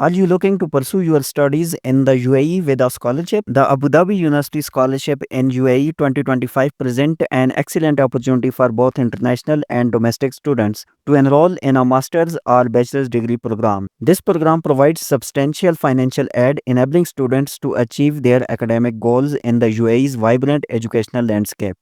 Are you looking to pursue your studies in the UAE with a scholarship? The Abu Dhabi University Scholarship in UAE 2025 present an excellent opportunity for both international and domestic students to enroll in a master's or bachelor's degree program. This program provides substantial financial aid, enabling students to achieve their academic goals in the UAE's vibrant educational landscape.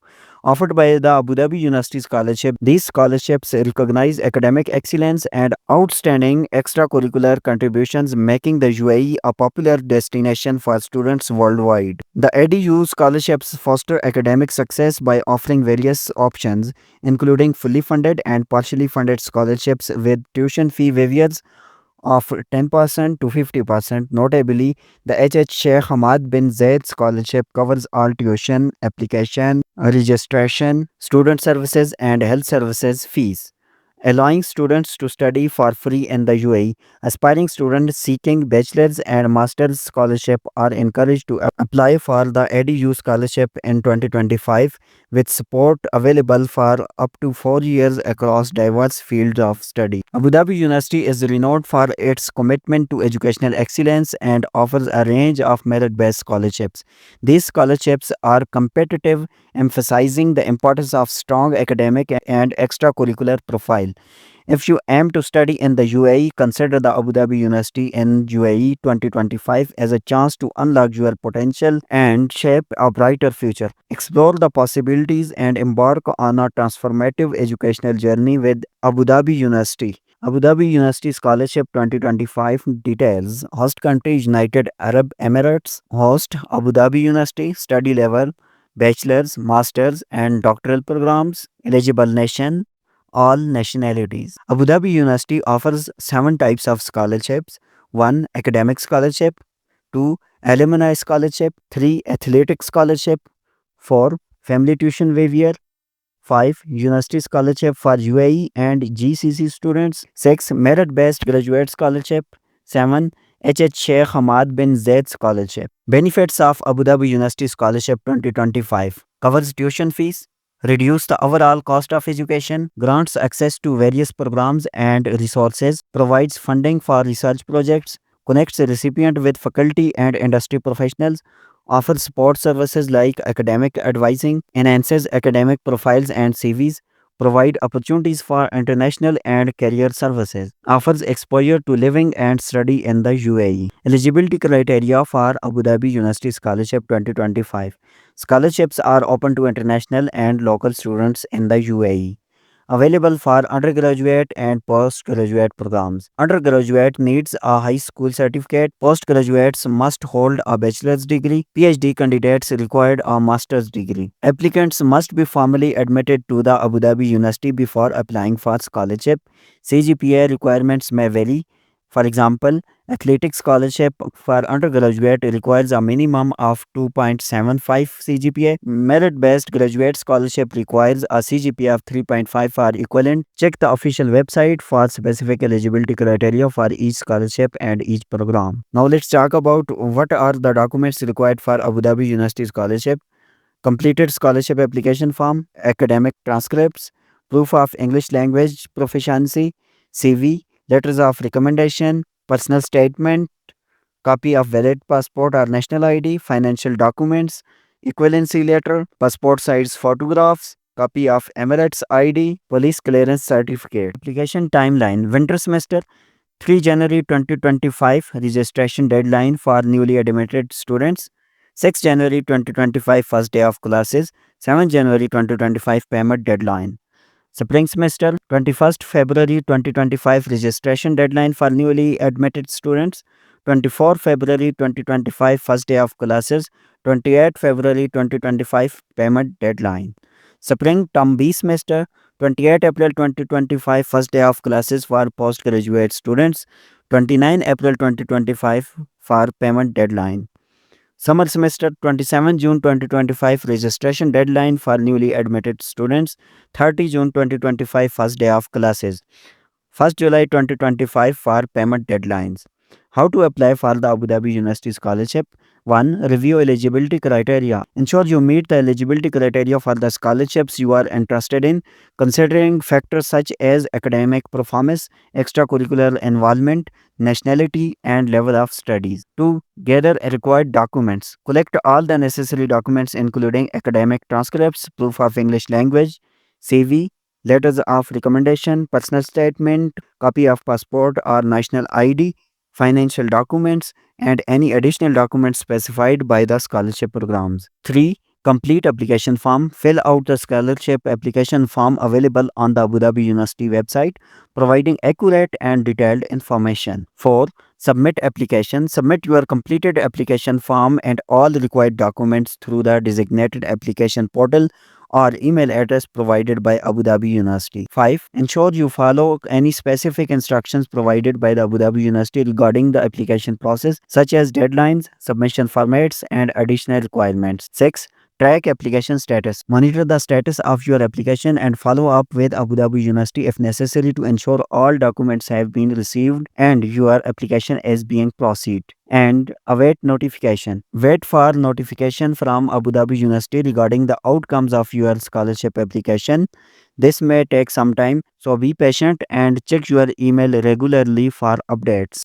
Offered by the Abu Dhabi University Scholarship, these scholarships recognize academic excellence and outstanding extracurricular contributions, making the UAE a popular destination for students worldwide. The ADU scholarships foster academic success by offering various options, including fully funded and partially funded scholarships with tuition fee waivers of 10% to 50%. Notably, the H.H. Sheikh Hamad bin Zayed Scholarship covers all tuition, application, registration, student services, and health services fees, allowing students to study for free in the UAE. Aspiring students seeking bachelor's and master's scholarship are encouraged to apply for the EDU scholarship in 2025, with support available for up to 4 years across diverse fields of study. Abu Dhabi University is renowned for its commitment to educational excellence and offers a range of merit-based scholarships. These scholarships are competitive, emphasizing the importance of strong academic and extracurricular profile. If you aim to study in the UAE, consider the Abu Dhabi University in UAE 2025 as a chance to unlock your potential and shape a brighter future. Explore the possibilities and embark on a transformative educational journey with Abu Dhabi University. Abu Dhabi University Scholarship 2025 details: host country United Arab Emirates, host Abu Dhabi University, study level bachelor's, master's, and doctoral programs, eligible nation, all nationalities. Abu Dhabi University offers 7 types of scholarships: 1. Academic scholarship, 2. Alumni scholarship, 3. Athletic scholarship, 4. Family tuition waiver, 5. University scholarship for UAE and GCC students, 6. Merit based graduate scholarship, 7. H.H. Sheikh Hamad bin Zayed Scholarship. Benefits of Abu Dhabi University Scholarship 2025: covers tuition fees, reduce the overall cost of education, grants access to various programs and resources, provides funding for research projects, connects the recipient with faculty and industry professionals, offers support services like academic advising, enhances academic profiles and CVs, provide opportunities for international and career services, offers exposure to living and study in the UAE. Eligibility criteria for Abu Dhabi University Scholarship 2025. Scholarships are open to international and local students in the UAE. Available for undergraduate and postgraduate programs. Undergraduate needs a high school certificate. Postgraduates must hold a bachelor's degree. PhD candidates required a master's degree. Applicants must be formally admitted to the Abu Dhabi University before applying for scholarship. CGPA requirements may vary. For example, athletic scholarship for undergraduate requires a minimum of 2.75 CGPA. Merit-based graduate scholarship requires a CGPA of 3.5 or equivalent. Check the official website for specific eligibility criteria for each scholarship and each program. Now let's talk about what are the documents required for Abu Dhabi University Scholarship. Completed scholarship application form, academic transcripts, proof of English language proficiency, CV, letters of recommendation, personal statement, copy of valid passport or national ID, financial documents, equivalency letter, passport size photographs, copy of Emirates ID, police clearance certificate. Application timeline: winter semester 3 January 2025 registration deadline for newly admitted students, 6 January 2025 first day of classes, 7 January 2025 payment deadline. Spring semester 21st February 2025 registration deadline for newly admitted students, 24 February 2025 first day of classes, 28 February 2025 payment deadline. Spring term B semester 28 April 2025 first day of classes for postgraduate students, 29 April 2025 for payment deadline. Summer semester 27 June 2025 registration deadline for newly admitted students, 30 June 2025 first day of classes, 1st July 2025 for payment deadlines. How to apply for the Abu Dhabi University Scholarship? 1. Review eligibility criteria. Ensure you meet the eligibility criteria for the scholarships you are interested in, considering factors such as academic performance, extracurricular involvement, nationality, and level of studies. 2. Gather required documents. Collect all the necessary documents, including academic transcripts, proof of English language, CV, letters of recommendation, personal statement, copy of passport or national ID, financial documents, and any additional documents specified by the scholarship programs. 3. Complete application form. Fill out the scholarship application form available on the Abu Dhabi University website, providing accurate and detailed information. 4. Submit application. Submit your completed application form and all required documents through the designated application portal or email address provided by Abu Dhabi University. 5. Ensure you follow any specific instructions provided by the Abu Dhabi University regarding the application process, such as deadlines, submission formats, and additional requirements. 6. Track application status. Monitor the status of your application and follow up with Abu Dhabi University if necessary to ensure all documents have been received and your application is being proceeded. And await notification. Wait for notification from Abu Dhabi University regarding the outcomes of your scholarship application. This may take some time, so be patient and check your email regularly for updates.